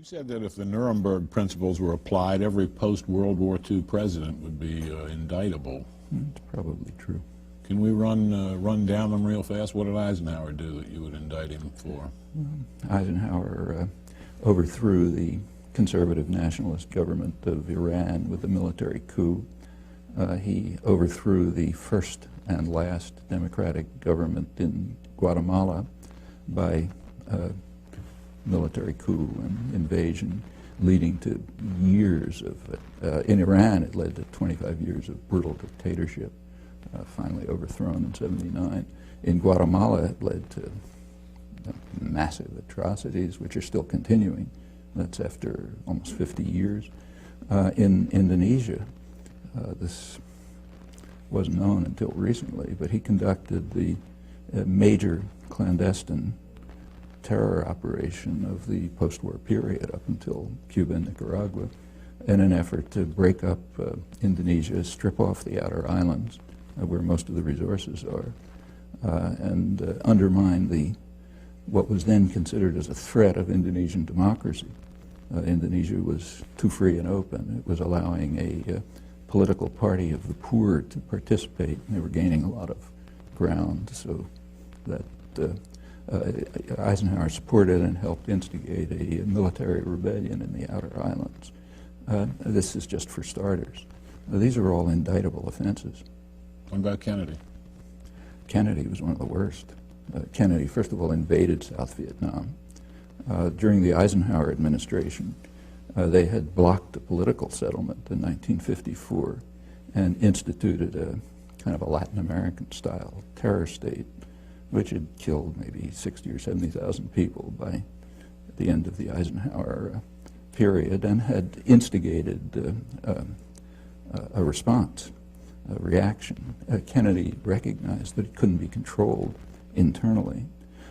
You said that if the Nuremberg principles were applied, every post-World War II president would be indictable. It's probably true. Can we run down them real fast? What did Eisenhower do that you would indict him for? Eisenhower overthrew the conservative nationalist government of Iran with a military coup. He overthrew the first and last democratic government in Guatemala by military coup and invasion, leading to years of, in Iran it led to 25 years of brutal dictatorship, finally overthrown in '79. In Guatemala it led to massive atrocities, which are still continuing. That's after almost 50 years. In Indonesia, this wasn't known until recently, but he conducted the major clandestine terror operation of the post-war period up until Cuba and Nicaragua in an effort to break up Indonesia, strip off the outer islands where most of the resources are, and undermine what was then considered as a threat of Indonesian democracy. Indonesia was too free and open. It was allowing a political party of the poor to participate, and they were gaining a lot of ground, so that Eisenhower supported and helped instigate a military rebellion in the outer islands. This is just for starters. These are all indictable offenses. What about Kennedy? Kennedy was one of the worst. Kennedy, first of all, invaded South Vietnam. During the Eisenhower administration, they had blocked a political settlement in 1954 and instituted a kind of a Latin American-style terror state, which had killed maybe 60 or 70,000 people by the end of the Eisenhower period, and had instigated a response, a reaction. Kennedy recognized that it couldn't be controlled internally,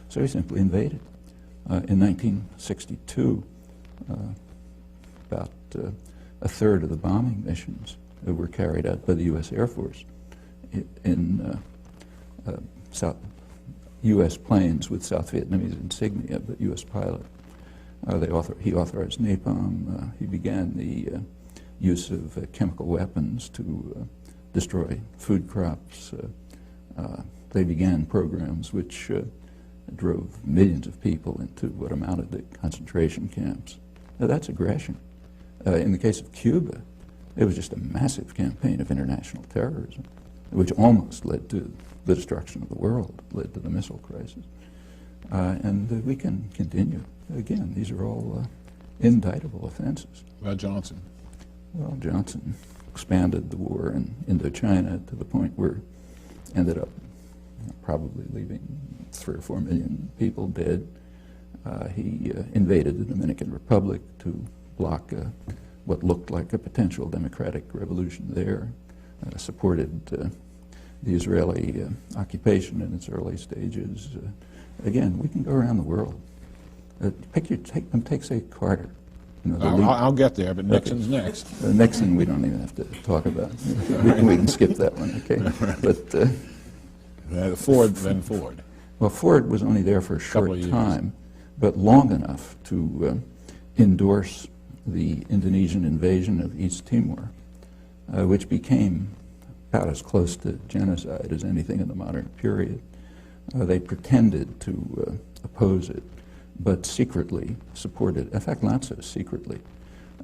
so he simply invaded. In 1962, about a third of the bombing missions were carried out by the U.S. Air Force in U.S. planes with South Vietnamese insignia, but U.S. pilot. He authorized napalm. He began the use of chemical weapons to destroy food crops. They began programs which drove millions of people into what amounted to concentration camps. Now, that's aggression. In the case of Cuba, it was just a massive campaign of international terrorism, which almost led to the destruction of the world, led to the missile crisis. And we can continue. Again, these are all indictable offenses. About Johnson? Well, Johnson expanded the war in Indochina to the point where it ended up probably leaving 3 or 4 million people dead. He invaded the Dominican Republic to block what looked like a potential democratic revolution there, supported the Israeli occupation in its early stages. Again, we can go around the world. Take, say, Carter. You know, I'll get there, but Nixon's next. Nixon, we don't even have to talk about. We can skip that one, okay? But Ford, then Ford. Well, Ford was only there for a short time, but long enough to endorse the Indonesian invasion of East Timor, which became about as close to genocide as anything in the modern period. They pretended to oppose it, but secretly supported, in fact, not so secretly.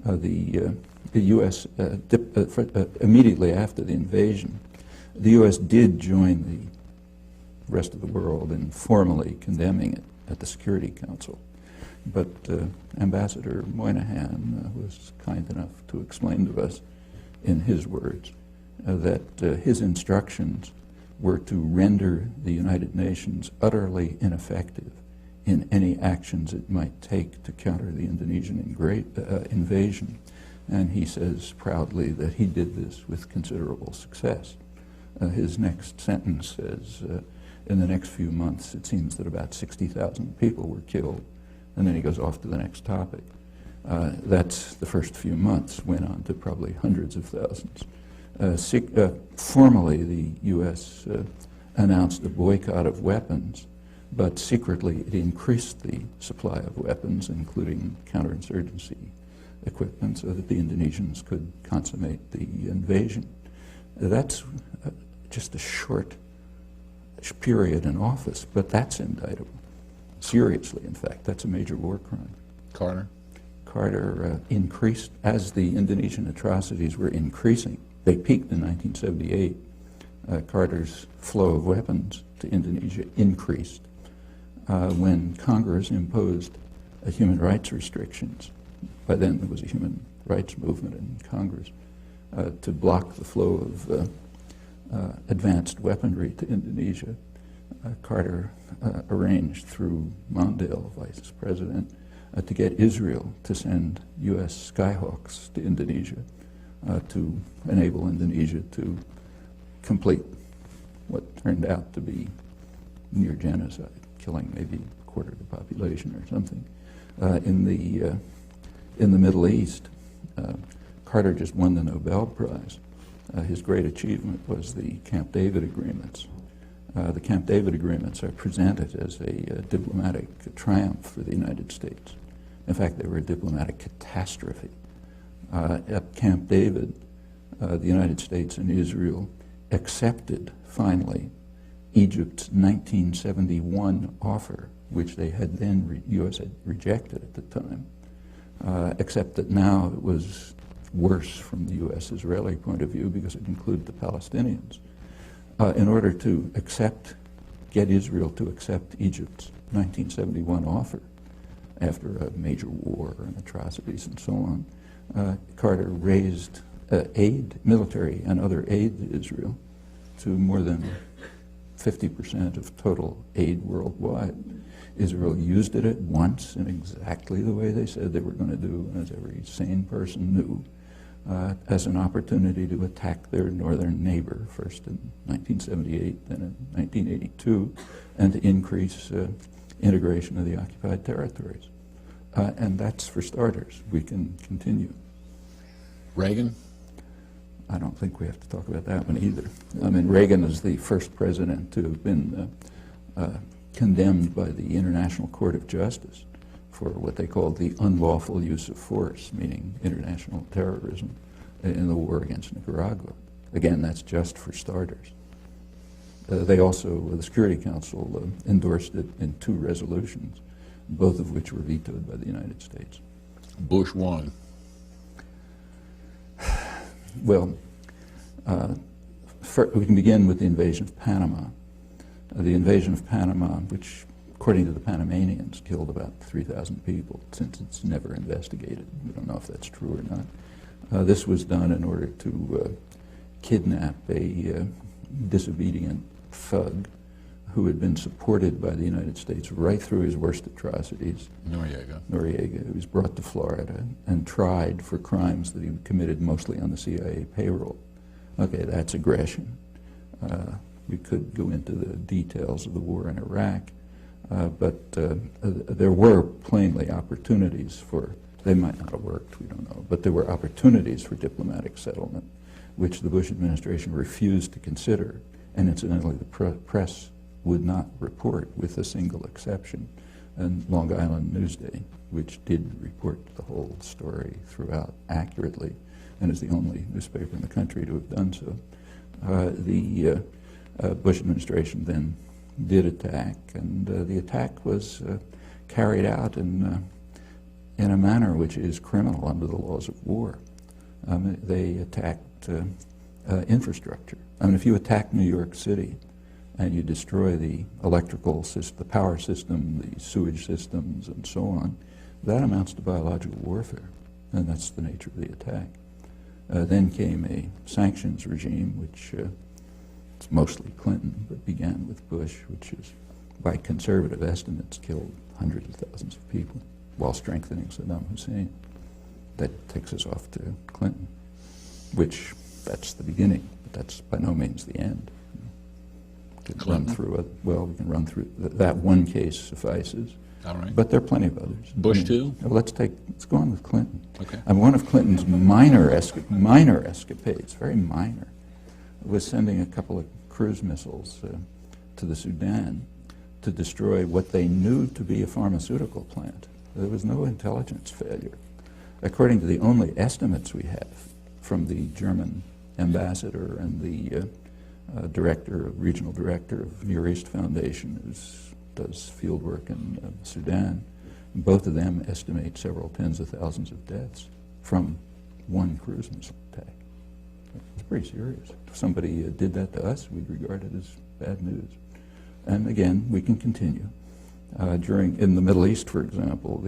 The U.S., immediately after the invasion, the U.S. did join the rest of the world in formally condemning it at the Security Council. But Ambassador Moynihan was kind enough to explain to us, in his words, that his instructions were to render the United Nations utterly ineffective in any actions it might take to counter the Indonesian invasion. And he says proudly that he did this with considerable success. His next sentence says, in the next few months, it seems that about 60,000 people were killed. And then he goes off to the next topic. That's the first few months, went on to probably hundreds of thousands. Formally, the U.S. announced a boycott of weapons, but secretly it increased the supply of weapons, including counterinsurgency equipment, so that the Indonesians could consummate the invasion. That's just a short period in office, but that's indictable. Seriously, in fact, that's a major war crime. Carter? Carter increased, as the Indonesian atrocities were increasing. They peaked in 1978. Carter's flow of weapons to Indonesia increased when Congress imposed human rights restrictions. By then there was a human rights movement in Congress to block the flow of advanced weaponry to Indonesia. Carter arranged through Mondale, vice president, to get Israel to send U.S. Skyhawks to Indonesia to enable Indonesia to complete what turned out to be near genocide, killing maybe a quarter of the population or something. In the Middle East, Carter just won the Nobel Prize. His great achievement was the Camp David agreements. The Camp David agreements are presented as a diplomatic triumph for the United States. In fact, they were a diplomatic catastrophe. At Camp David, the United States and Israel accepted, finally, Egypt's 1971 offer, which they had then, U.S. had rejected at the time, except that now it was worse from the U.S.-Israeli point of view because it included the Palestinians. In order to get Israel to accept Egypt's 1971 offer, after a major war and atrocities and so on, Carter raised aid, military and other aid to Israel, to more than 50% of total aid worldwide. Israel used it at once in exactly the way they said they were going to do, as every sane person knew, as an opportunity to attack their northern neighbor, first in 1978, then in 1982, and to increase integration of the occupied territories. And that's for starters. We can continue. Reagan? I don't think we have to talk about that one either. I mean, Reagan is the first president to have been condemned by the International Court of Justice for what they called the unlawful use of force, meaning international terrorism, in the war against Nicaragua. Again, that's just for starters. They also, the Security Council endorsed it in 2 resolutions, both of which were vetoed by the United States. Bush won. Well, we can begin with the invasion of Panama. The invasion of Panama, which, according to the Panamanians, killed about 3,000 people, since it's never investigated. We don't know if that's true or not. This was done in order to kidnap a disobedient thug who had been supported by the United States right through his worst atrocities. Noriega, who was brought to Florida and tried for crimes that he committed mostly on the CIA payroll. Okay, that's aggression. We could go into the details of the war in Iraq, but there were plainly opportunities for, they might not have worked, we don't know, but there were opportunities for diplomatic settlement, which the Bush administration refused to consider, and incidentally the press would not report, with a single exception, and Long Island Newsday, which did report the whole story throughout accurately, and is the only newspaper in the country to have done so. The Bush administration then did attack, and the attack was carried out in a manner which is criminal under the laws of war. They attacked infrastructure. I mean, if you attack New York City and you destroy the electrical system, the power system, the sewage systems, and so on, that amounts to biological warfare, and that's the nature of the attack. Then came a sanctions regime, which it's mostly Clinton, but began with Bush, which is, by conservative estimates, killed hundreds of thousands of people while strengthening Saddam Hussein. That takes us off to Clinton, which, that's the beginning, but that's by no means the end. We can run through it. Well, we can run through that one case suffices. All right. But there are plenty of others. Bush too? Well, let's go on with Clinton. Okay. And one of Clinton's minor escapades, very minor, was sending a couple of cruise missiles to the Sudan to destroy what they knew to be a pharmaceutical plant. There was no intelligence failure. According to the only estimates we have from the German ambassador and the regional director of Near East Foundation, who does field work in Sudan, both of them estimate several tens of thousands of deaths from one cruise missile attack. It's pretty serious. If somebody did that to us, we'd regard it as bad news. And again, we can continue. In the Middle East, for example,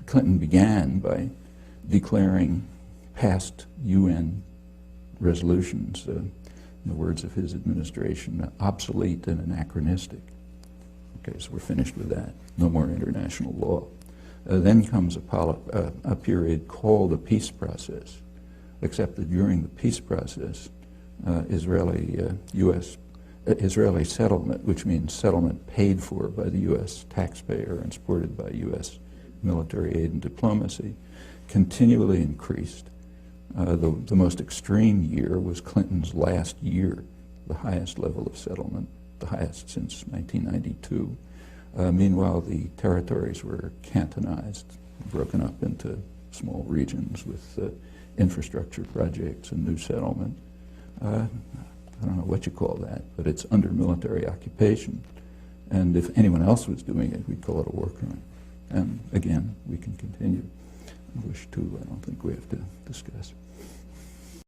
Clinton began by declaring past UN resolutions, in the words of his administration, obsolete and anachronistic. Okay, so we're finished with that. No more international law. Then comes a period called the peace process, except that during the peace process, Israeli settlement, which means settlement paid for by the U.S. taxpayer and supported by U.S. military aid and diplomacy, continually increased. The most extreme year was Clinton's last year, the highest level of settlement, the highest since 1992. Meanwhile, the territories were cantonized, broken up into small regions with infrastructure projects and new settlement. I don't know what you call that, but it's under military occupation. And if anyone else was doing it, we'd call it a war crime. And again, we can continue. I wish to, I don't think we have to discuss.